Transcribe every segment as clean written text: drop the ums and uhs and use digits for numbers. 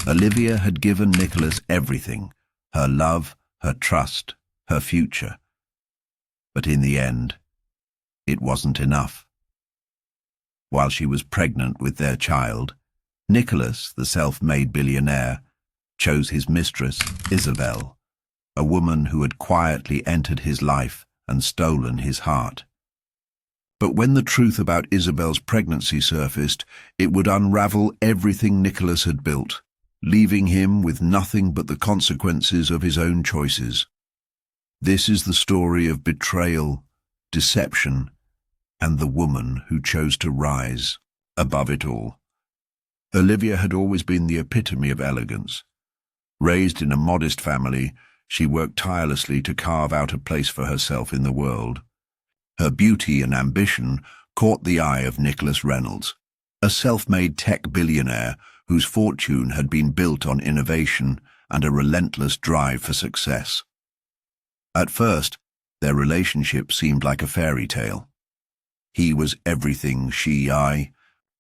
Olivia had given Nicholas everything, her love, her trust, her future. But in the end, it wasn't enough. While she was pregnant with their child, Nicholas, the self-made billionaire, chose his mistress, Isabel, a woman who had quietly entered his life and stolen his heart. But when the truth about Isabel's pregnancy surfaced, it would unravel everything Nicholas had built, leaving him with nothing but the consequences of his own choices. This is the story of betrayal, deception, and the woman who chose to rise above it all. Olivia had always been the epitome of elegance. Raised in a modest family, she worked tirelessly to carve out a place for herself in the world. Her beauty and ambition caught the eye of Nicholas Reynolds, a self-made tech billionaire whose fortune had been built on innovation and a relentless drive for success. At first, their relationship seemed like a fairy tale. He was everything I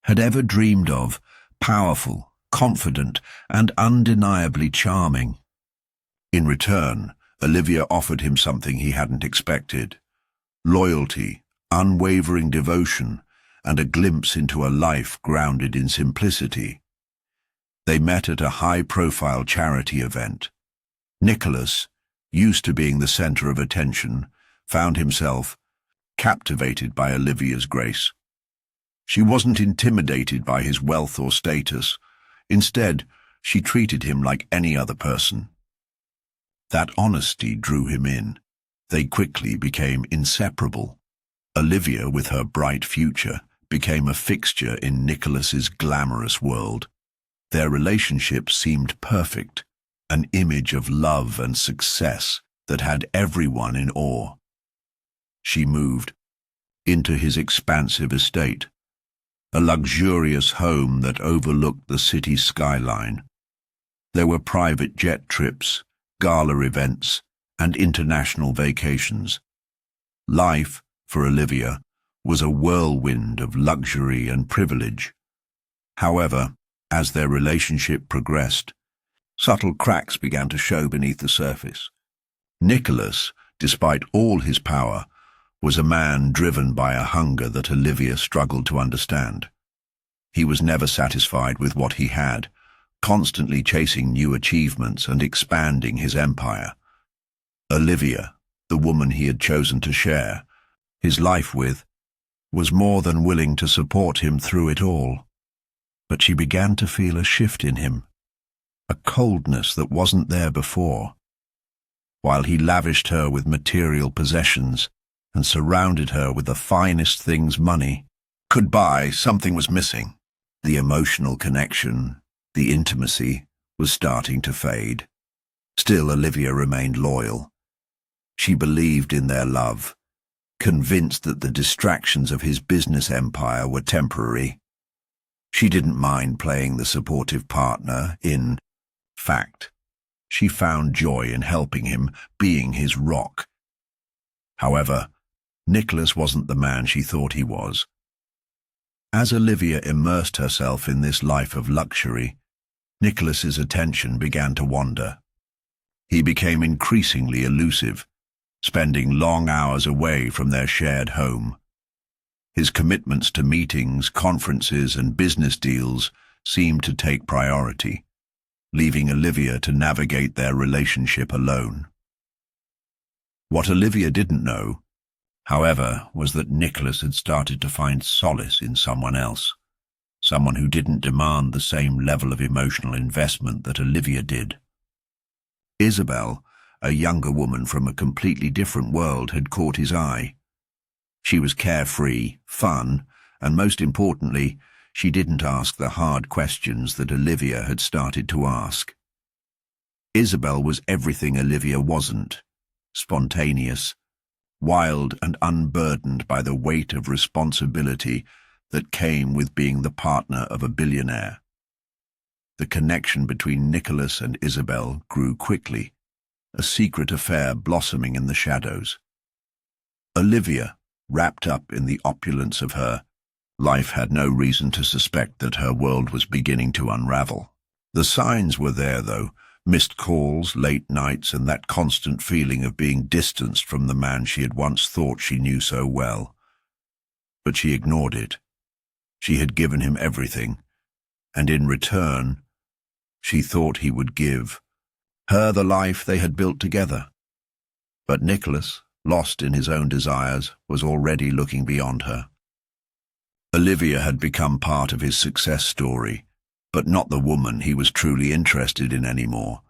had ever dreamed of, powerful, confident, and undeniably charming. In return, Olivia offered him something he hadn't expected: loyalty, unwavering devotion, and a glimpse into a life grounded in simplicity. They met at a high-profile charity event. Nicholas, used to being the center of attention, found himself captivated by Olivia's grace. She wasn't intimidated by his wealth or status. Instead, she treated him like any other person. That honesty drew him in. They quickly became inseparable. Olivia, with her bright future, became a fixture in Nicholas's glamorous world. Their relationship seemed perfect, an image of love and success that had everyone in awe. She moved into his expansive estate, a luxurious home that overlooked the city's skyline. There were private jet trips, gala events, and international vacations. Life, for Olivia, was a whirlwind of luxury and privilege. However, as their relationship progressed, subtle cracks began to show beneath the surface. Nicholas, despite all his power, was a man driven by a hunger that Olivia struggled to understand. He was never satisfied with what he had, constantly chasing new achievements and expanding his empire. Olivia, the woman he had chosen to share his life with, was more than willing to support him through it all. But she began to feel a shift in him, a coldness that wasn't there before. While he lavished her with material possessions and surrounded her with the finest things money could buy, something was missing. The emotional connection, the intimacy, was starting to fade. Still, Olivia remained loyal. She believed in their love, convinced that the distractions of his business empire were temporary. She didn't mind playing the supportive partner. In fact, she found joy in helping him, being his rock. However, Nicholas wasn't the man she thought he was. As Olivia immersed herself in this life of luxury, Nicholas's attention began to wander. He became increasingly elusive, spending long hours away from their shared home. His commitments to meetings, conferences, and business deals seemed to take priority, leaving Olivia to navigate their relationship alone. What Olivia didn't know, however, was that Nicholas had started to find solace in someone else, someone who didn't demand the same level of emotional investment that Olivia did. Isabel, a younger woman from a completely different world, had caught his eye. She was carefree, fun, and most importantly, she didn't ask the hard questions that Olivia had started to ask. Isabel was everything Olivia wasn't: spontaneous, wild, and unburdened by the weight of responsibility that came with being the partner of a billionaire. The connection between Nicholas and Isabel grew quickly, a secret affair blossoming in the shadows. Olivia, wrapped up in the opulence of her life, had no reason to suspect that her world was beginning to unravel. The signs were there, though: missed calls, late nights, and that constant feeling of being distanced from the man she had once thought she knew so well. But she ignored it. She had given him everything, and in return, she thought he would give her the life they had built together. But Nicholas, lost in his own desires, was already looking beyond her. Olivia had become part of his success story, but not the woman he was truly interested in anymore.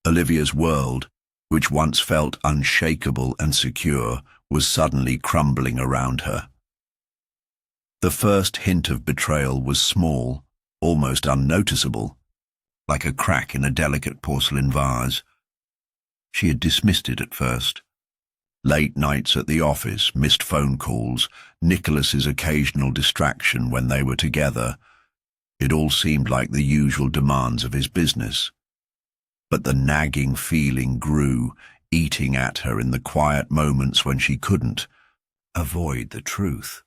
Olivia's world, which once felt unshakable and secure, was suddenly crumbling around her. The first hint of betrayal was small, almost unnoticeable, like a crack in a delicate porcelain vase. She had dismissed it at first. Late nights at the office, missed phone calls, Nicholas's occasional distraction when they were together. It all seemed like the usual demands of his business. But the nagging feeling grew, eating at her in the quiet moments when she couldn't avoid the truth.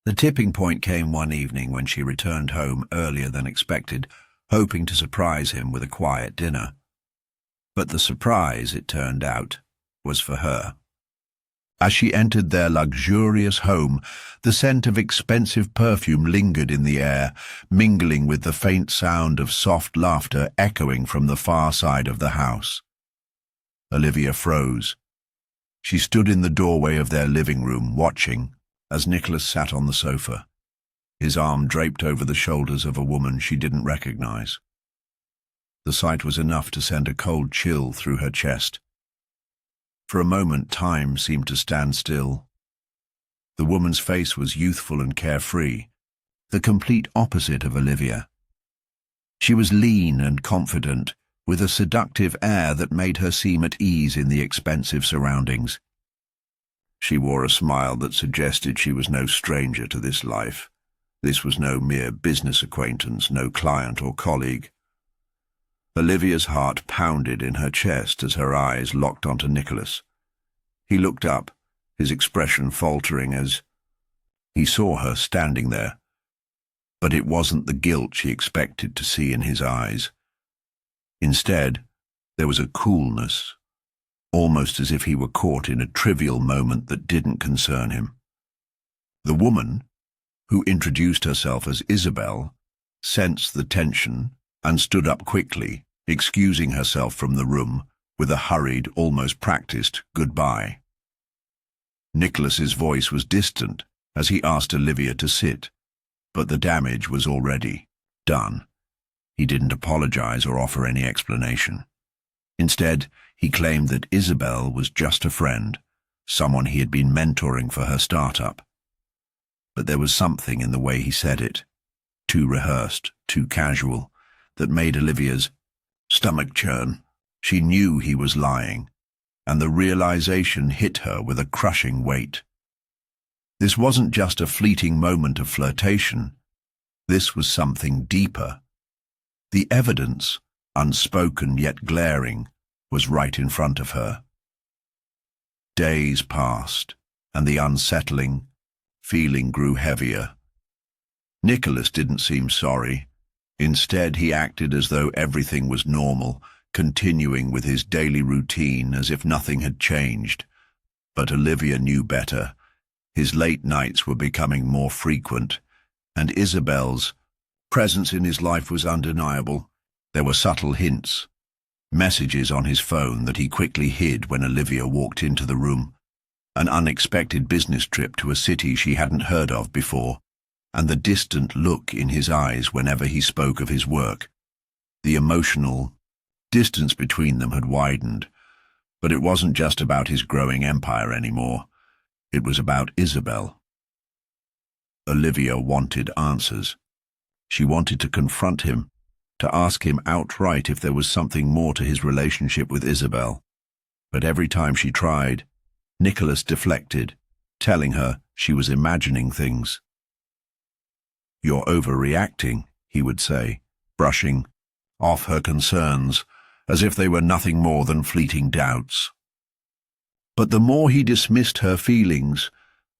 The tipping point came one evening when she returned home earlier than expected, hoping to surprise him with a quiet dinner. But the surprise, it turned out, was for her. As she entered their luxurious home, the scent of expensive perfume lingered in the air, mingling with the faint sound of soft laughter echoing from the far side of the house. Olivia froze. She stood in the doorway of their living room, watching, as Nicholas sat on the sofa, his arm draped over the shoulders of a woman she didn't recognize. The sight was enough to send a cold chill through her chest. For a moment, time seemed to stand still. The woman's face was youthful and carefree, the complete opposite of Olivia. She was lean and confident, with a seductive air that made her seem at ease in the expensive surroundings. She wore a smile that suggested she was no stranger to this life. This was no mere business acquaintance, no client or colleague. Olivia's heart pounded in her chest as her eyes locked onto Nicholas. He looked up, his expression faltering as he saw her standing there. But it wasn't the guilt she expected to see in his eyes. Instead, there was a coolness, almost as if he were caught in a trivial moment that didn't concern him. The woman, who introduced herself as Isabel, sensed the tension and stood up quickly, excusing herself from the room with a hurried, almost practiced goodbye. Nicholas's voice was distant as he asked Olivia to sit, but the damage was already done. He didn't apologize or offer any explanation. Instead, he claimed that Isabel was just a friend, someone he had been mentoring for her startup. But there was something in the way he said it, too rehearsed, too casual, that made Olivia's stomach churn. She knew he was lying, and the realization hit her with a crushing weight. This wasn't just a fleeting moment of flirtation. This was something deeper. The evidence, unspoken yet glaring, was right in front of her. Days passed, and the unsettling feeling grew heavier. Nicholas didn't seem sorry. Instead, he acted as though everything was normal, continuing with his daily routine as if nothing had changed. But Olivia knew better. His late nights were becoming more frequent, and Isabel's presence in his life was undeniable. There were subtle hints, messages on his phone that he quickly hid when Olivia walked into the room, an unexpected business trip to a city she hadn't heard of before, and the distant look in his eyes whenever he spoke of his work. The emotional distance between them had widened, but it wasn't just about his growing empire anymore. It was about Isabel. Olivia wanted answers. She wanted to confront him, to ask him outright if there was something more to his relationship with Isabel. But every time she tried, Nicholas deflected, telling her she was imagining things. "You're overreacting," he would say, brushing off her concerns, as if they were nothing more than fleeting doubts. But the more he dismissed her feelings,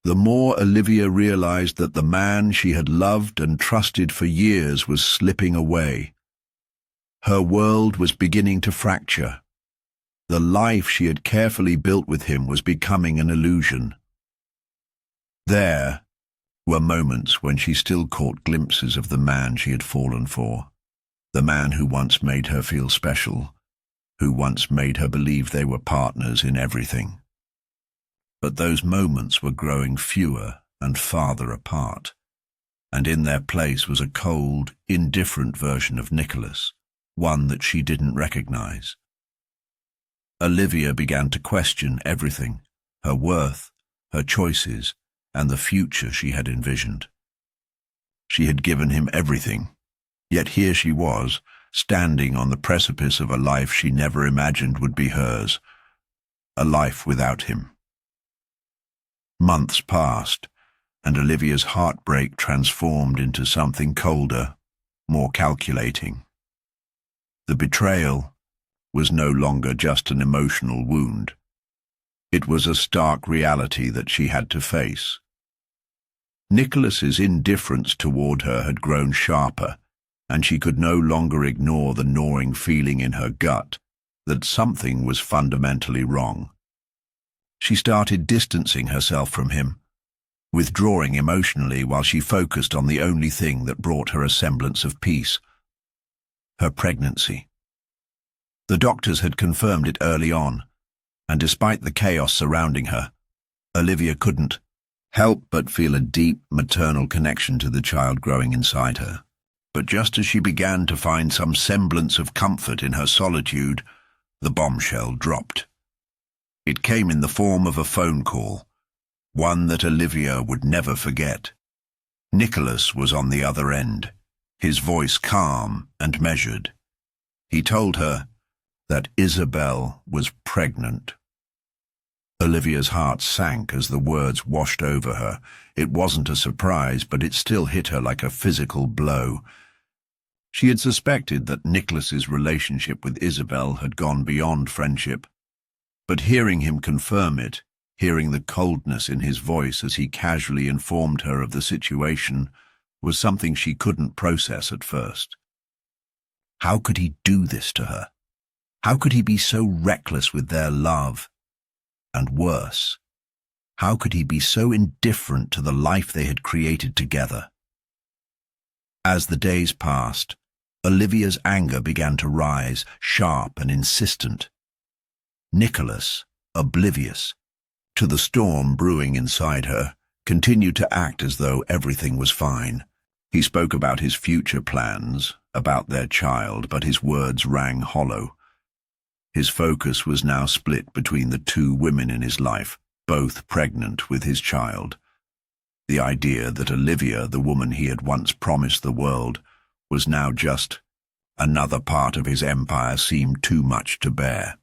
the more Olivia realized that the man she had loved and trusted for years was slipping away. Her world was beginning to fracture. The life she had carefully built with him was becoming an illusion. There were moments when she still caught glimpses of the man she had fallen for, the man who once made her feel special, who once made her believe they were partners in everything. But those moments were growing fewer and farther apart, and in their place was a cold, indifferent version of Nicholas, one that she didn't recognize. Olivia began to question everything, her worth, her choices, and the future she had envisioned. She had given him everything, yet here she was, standing on the precipice of a life she never imagined would be hers, a life without him. Months passed, and Olivia's heartbreak transformed into something colder, more calculating. The betrayal was no longer just an emotional wound. It was a stark reality that she had to face. Nicholas's indifference toward her had grown sharper, and she could no longer ignore the gnawing feeling in her gut that something was fundamentally wrong. She started distancing herself from him, withdrawing emotionally while she focused on the only thing that brought her a semblance of peace: her pregnancy. The doctors had confirmed it early on, and despite the chaos surrounding her, Olivia couldn't help but feel a deep maternal connection to the child growing inside her. But just as she began to find some semblance of comfort in her solitude, the bombshell dropped. It came in the form of a phone call, one that Olivia would never forget. Nicholas was on the other end, his voice calm and measured. He told her that Isabel was pregnant. Olivia's heart sank as the words washed over her. It wasn't a surprise, but it still hit her like a physical blow. She had suspected that Nicholas's relationship with Isabel had gone beyond friendship, but hearing him confirm it, hearing the coldness in his voice as he casually informed her of the situation, was something she couldn't process at first. How could he do this to her? How could he be so reckless with their love? And worse, how could he be so indifferent to the life they had created together? As the days passed, Olivia's anger began to rise, sharp and insistent. Nicholas, oblivious to the storm brewing inside her, continued to act as though everything was fine. He spoke about his future plans, about their child, but his words rang hollow. His focus was now split between the two women in his life, both pregnant with his child. The idea that Olivia, the woman he had once promised the world, was now just another part of his empire seemed too much to bear.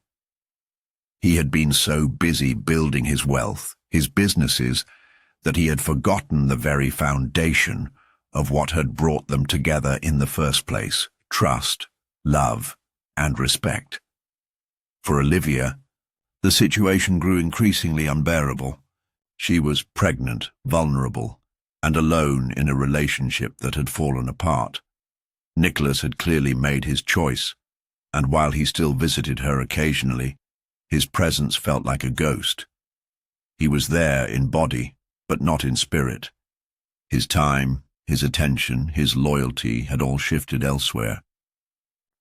He had been so busy building his wealth, his businesses, that he had forgotten the very foundation of what had brought them together in the first place: trust, love, and respect. For Olivia, the situation grew increasingly unbearable. She was pregnant, vulnerable, and alone in a relationship that had fallen apart. Nicholas had clearly made his choice, and while he still visited her occasionally, his presence felt like a ghost. He was there in body, but not in spirit. His time, his attention, his loyalty had all shifted elsewhere.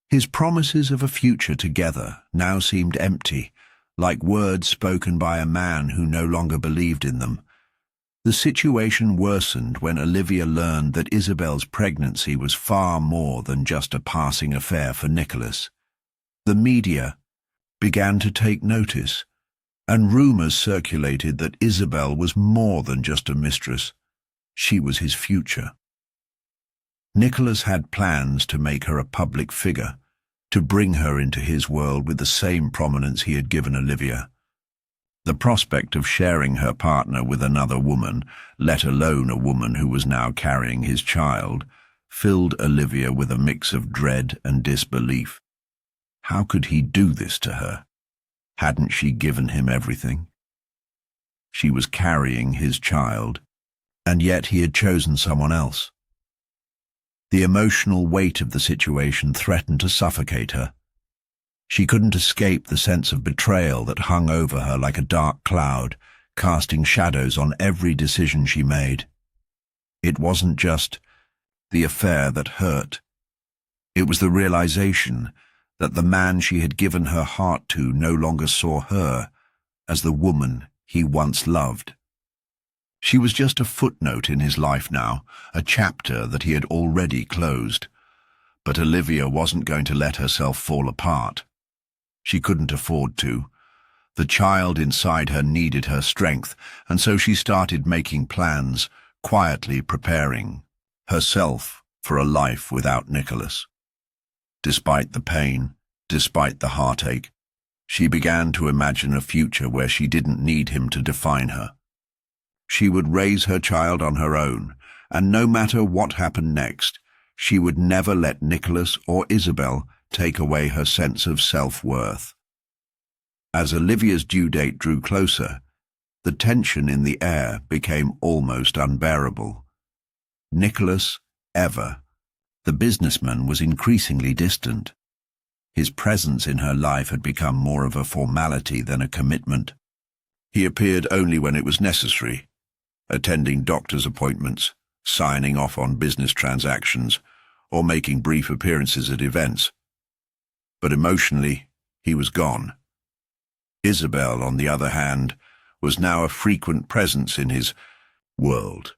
His promises of a future together now seemed empty, like words spoken by a man who no longer believed in them. The situation worsened when Olivia learned that Isabel's pregnancy was far more than just a passing affair for Nicholas. The media began to take notice, and rumors circulated that Isabel was more than just a mistress. She was his future. Nicholas had plans to make her a public figure, to bring her into his world with the same prominence he had given Olivia. The prospect of sharing her partner with another woman, let alone a woman who was now carrying his child, filled Olivia with a mix of dread and disbelief. How could he do this to her? Hadn't she given him everything? She was carrying his child, and yet he had chosen someone else. The emotional weight of the situation threatened to suffocate her. She couldn't escape the sense of betrayal that hung over her like a dark cloud, casting shadows on every decision she made. It wasn't just the affair that hurt. It was the realization that the man she had given her heart to no longer saw her as the woman he once loved. She was just a footnote in his life now, a chapter that he had already closed. But Olivia wasn't going to let herself fall apart. She couldn't afford to. The child inside her needed her strength, and so she started making plans, quietly preparing herself for a life without Nicholas. Despite the pain, despite the heartache, she began to imagine a future where she didn't need him to define her. She would raise her child on her own, and no matter what happened next, she would never let Nicholas or Isabel take away her sense of self-worth. As Olivia's due date drew closer, the tension in the air became almost unbearable. Nicholas, the businessman, was increasingly distant. His presence in her life had become more of a formality than a commitment. He appeared only when it was necessary, attending doctor's appointments, signing off on business transactions, or making brief appearances at events. But emotionally, he was gone. Isabel, on the other hand, was now a frequent presence in his world.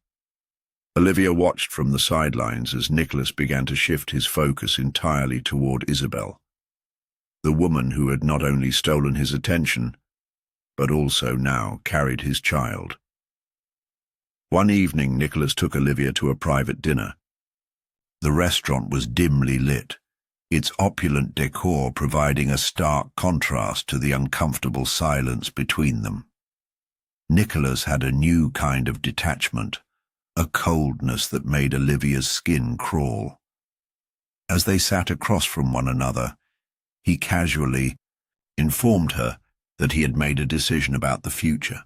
Olivia watched from the sidelines as Nicholas began to shift his focus entirely toward Isabel, the woman who had not only stolen his attention, but also now carried his child. One evening, Nicholas took Olivia to a private dinner. The restaurant was dimly lit, its opulent decor providing a stark contrast to the uncomfortable silence between them. Nicholas had a new kind of detachment, a coldness that made Olivia's skin crawl. As they sat across from one another, he casually informed her that he had made a decision about the future.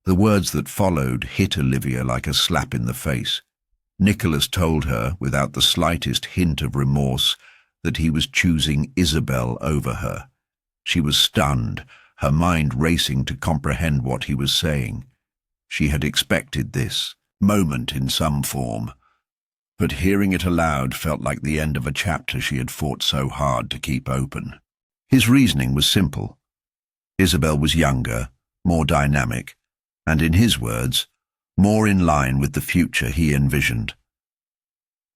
The words that followed hit Olivia like a slap in the face. Nicholas told her, without the slightest hint of remorse, that he was choosing Isabel over her. She was stunned, her mind racing to comprehend what he was saying. She had expected this moment in some form, but hearing it aloud felt like the end of a chapter she had fought so hard to keep open. His reasoning was simple. Isabel was younger, more dynamic, and in his words, more in line with the future he envisioned.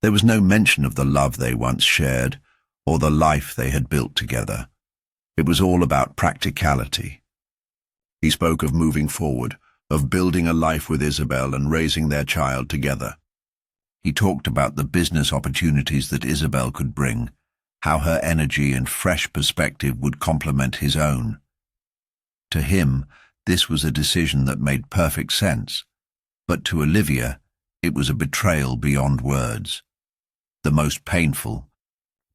There was no mention of the love they once shared, or the life they had built together. It was all about practicality. He spoke of moving forward, of building a life with Isabel and raising their child together. He talked about the business opportunities that Isabel could bring, how her energy and fresh perspective would complement his own. To him, this was a decision that made perfect sense, but to Olivia, it was a betrayal beyond words. The most painful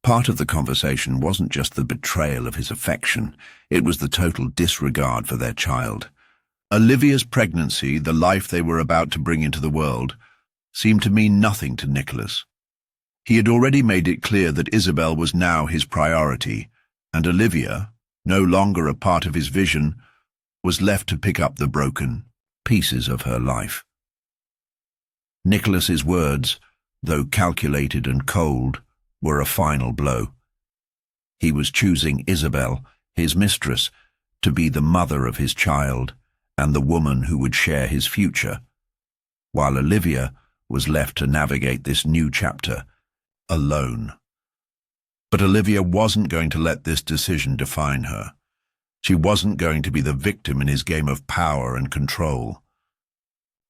part of the conversation wasn't just the betrayal of his affection, it was the total disregard for their child. Olivia's pregnancy, the life they were about to bring into the world, seemed to mean nothing to Nicholas. He had already made it clear that Isabel was now his priority, and Olivia, no longer a part of his vision, was left to pick up the broken pieces of her life. Nicholas's words, though calculated and cold, were a final blow. He was choosing Isabel, his mistress, to be the mother of his child and the woman who would share his future, while Olivia was left to navigate this new chapter alone. But Olivia wasn't going to let this decision define her. She wasn't going to be the victim in his game of power and control.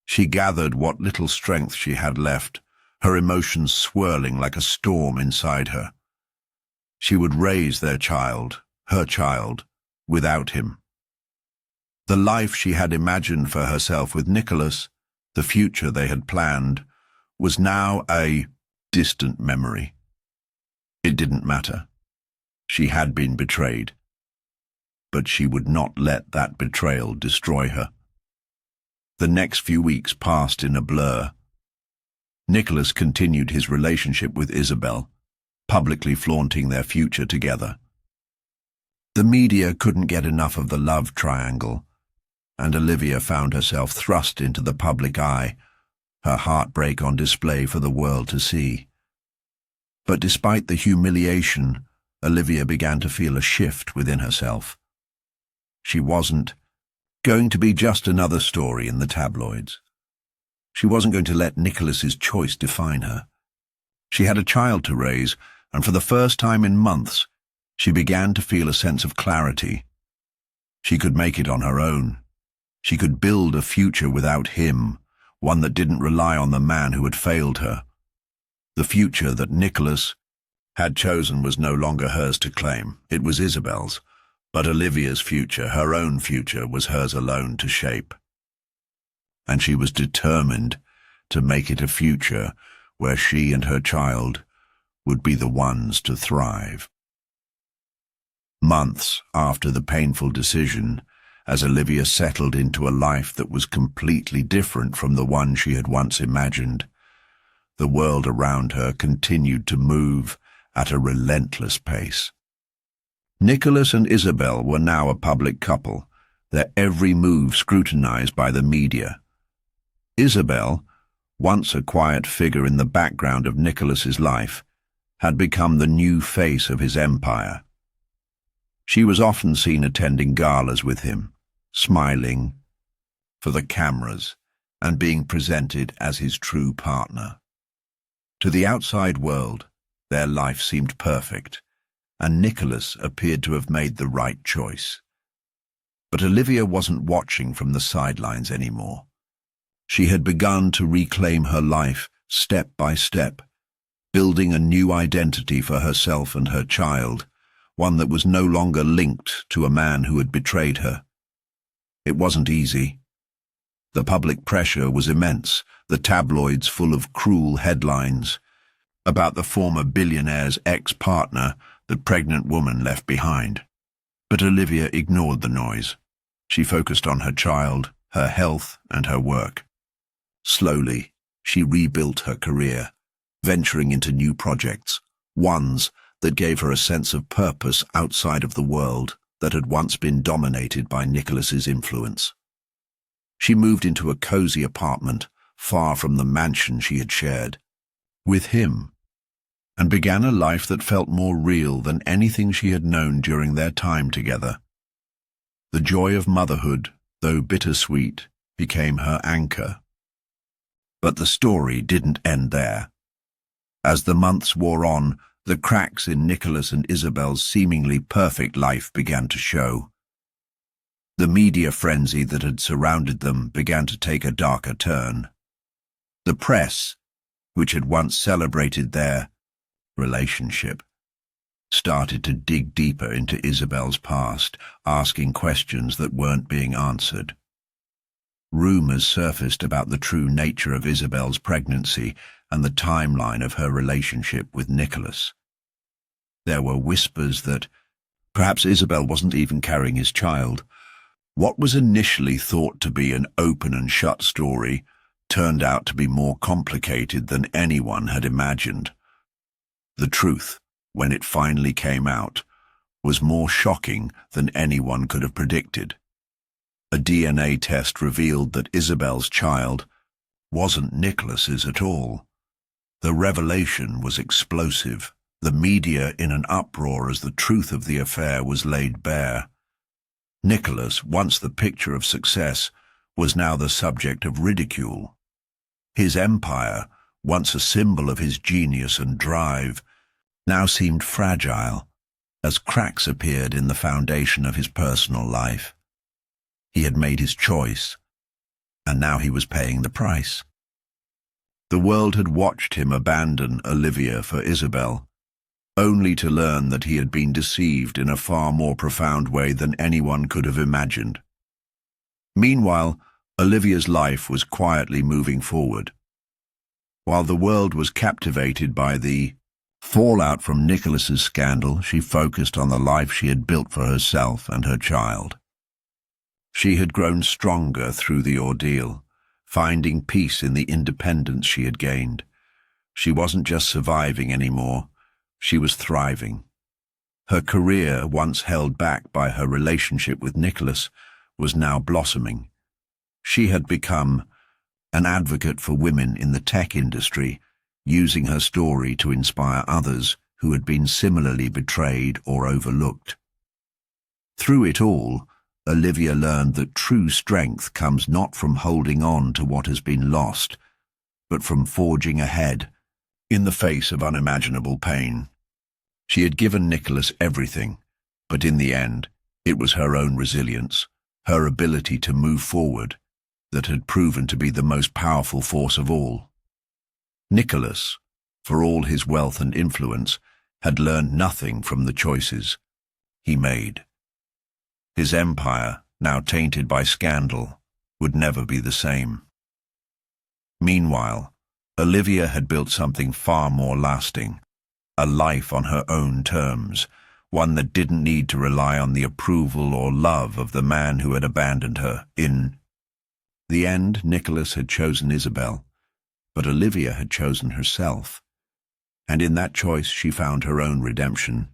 She gathered what little strength she had left, her emotions swirling like a storm inside her. She would raise their child, her child, without him. The life she had imagined for herself with Nicholas, the future they had planned, was now a distant memory. It didn't matter. She had been betrayed. But she would not let that betrayal destroy her. The next few weeks passed in a blur. Nicholas continued his relationship with Isabel, publicly flaunting their future together. The media couldn't get enough of the love triangle, and Olivia found herself thrust into the public eye, her heartbreak on display for the world to see. But despite the humiliation, Olivia began to feel a shift within herself. She wasn't going to be just another story in the tabloids. She wasn't going to let Nicholas's choice define her. She had a child to raise, and for the first time in months, she began to feel a sense of clarity. She could make it on her own. She could build a future without him, one that didn't rely on the man who had failed her. The future that Nicholas had chosen was no longer hers to claim. It was Isabel's. But Olivia's future, her own future, was hers alone to shape. And she was determined to make it a future where she and her child would be the ones to thrive. Months after the painful decision, as Olivia settled into a life that was completely different from the one she had once imagined, the world around her continued to move at a relentless pace. Nicholas and Isabel were now a public couple, their every move scrutinized by the media. Isabel, once a quiet figure in the background of Nicholas's life, had become the new face of his empire. She was often seen attending galas with him, smiling for the cameras and being presented as his true partner. To the outside world, their life seemed perfect, and Nicholas appeared to have made the right choice. But Olivia wasn't watching from the sidelines anymore. She had begun to reclaim her life step by step, building a new identity for herself and her child, one that was no longer linked to a man who had betrayed her. It wasn't easy. The public pressure was immense, the tabloids full of cruel headlines about the former billionaire's ex-partner, the pregnant woman left behind. But Olivia ignored the noise. She focused on her child, her health, and her work. Slowly, she rebuilt her career, venturing into new projects, ones that gave her a sense of purpose outside of the world that had once been dominated by Nicholas's influence. She moved into a cozy apartment, far from the mansion she had shared with him, and began a life that felt more real than anything she had known during their time together. The joy of motherhood, though bittersweet, became her anchor. But the story didn't end there. As the months wore on, the cracks in Nicholas and Isabel's seemingly perfect life began to show. The media frenzy that had surrounded them began to take a darker turn. The press, which had once celebrated their relationship, started to dig deeper into Isabel's past, asking questions that weren't being answered. Rumors surfaced about the true nature of Isabel's pregnancy and the timeline of her relationship with Nicholas. There were whispers that perhaps Isabel wasn't even carrying his child. What was initially thought to be an open and shut story turned out to be more complicated than anyone had imagined. The truth, when it finally came out, was more shocking than anyone could have predicted. A DNA test revealed that Isabel's child wasn't Nicholas's at all. The revelation was explosive, the media in an uproar as the truth of the affair was laid bare. Nicholas, once the picture of success, was now the subject of ridicule. His empire, once a symbol of his genius and drive, now seemed fragile as cracks appeared in the foundation of his personal life. He had made his choice, and now he was paying the price. The world had watched him abandon Olivia for Isabel, only to learn that he had been deceived in a far more profound way than anyone could have imagined. Meanwhile, Olivia's life was quietly moving forward. While the world was captivated by the fallout from Nicholas's scandal, she focused on the life she had built for herself and her child. She had grown stronger through the ordeal, finding peace in the independence she had gained. She wasn't just surviving anymore, she was thriving. Her career, once held back by her relationship with Nicholas, was now blossoming. She had become an advocate for women in the tech industry, using her story to inspire others who had been similarly betrayed or overlooked. Through it all, Olivia learned that true strength comes not from holding on to what has been lost, but from forging ahead in the face of unimaginable pain. She had given Nicholas everything, but in the end, it was her own resilience, her ability to move forward, that had proven to be the most powerful force of all. Nicholas, for all his wealth and influence, had learned nothing from the choices he made. His empire, now tainted by scandal, would never be the same. Meanwhile, Olivia had built something far more lasting, a life on her own terms, one that didn't need to rely on the approval or love of the man who had abandoned her. In the end, Nicholas had chosen Isabel, but Olivia had chosen herself, and in that choice she found her own redemption.